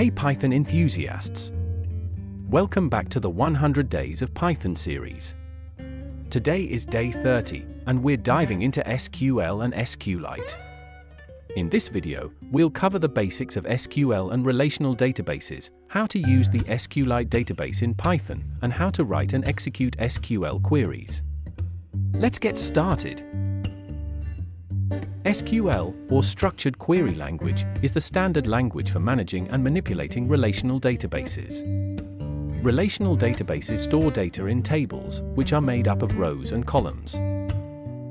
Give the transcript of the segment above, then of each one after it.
Hey Python enthusiasts! Welcome back to the 100 Days of Python series. Today is day 30, and we're diving into SQL and SQLite. In this video, we'll cover the basics of SQL and relational databases, how to use the SQLite database in Python, and how to write and execute SQL queries. Let's get started. SQL, or Structured Query Language, is the standard language for managing and manipulating relational databases. Relational databases store data in tables, which are made up of rows and columns.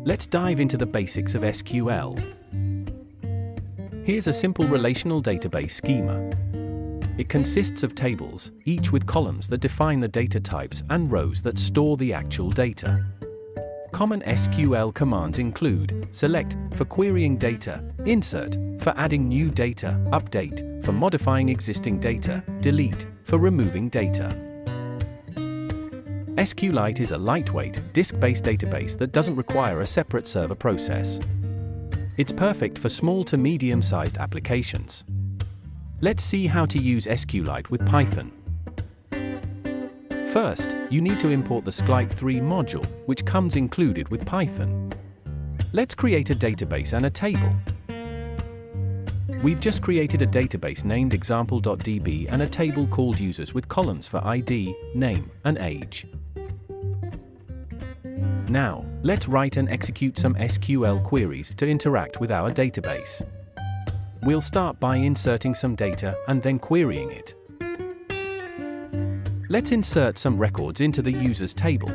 Let's dive into the basics of SQL. Here's a simple relational database schema. It consists of tables, each with columns that define the data types and rows that store the actual data. Common SQL commands include select for querying data, insert for adding new data, update for modifying existing data, delete for removing data. SQLite is a lightweight, disk-based database that doesn't require a separate server process. It's perfect for small to medium-sized applications. Let's see how to use SQLite with Python. First, you need to import the SQLite 3 module, which comes included with Python. Let's create a database and a table. We've just created a database named example.db and a table called users with columns for ID, name, and age. Now, let's write and execute some SQL queries to interact with our database. We'll start by inserting some data and then querying it. Let's insert some records into the users table.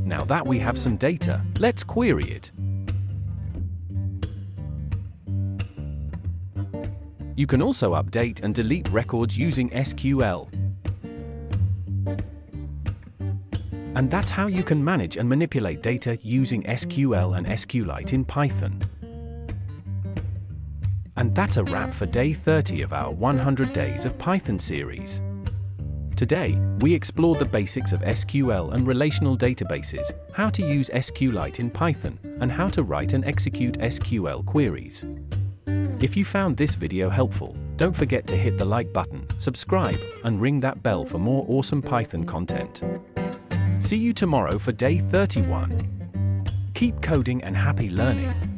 Now that we have some data, let's query it. You can also update and delete records using SQL. And that's how you can manage and manipulate data using SQL and SQLite in Python. And that's a wrap for day 30 of our 100 Days of Python series. Today, we explored the basics of SQL and relational databases, how to use SQLite in Python, and how to write and execute SQL queries. If you found this video helpful, don't forget to hit the like button, subscribe, and ring that bell for more awesome Python content. See you tomorrow for day 31. Keep coding and happy learning.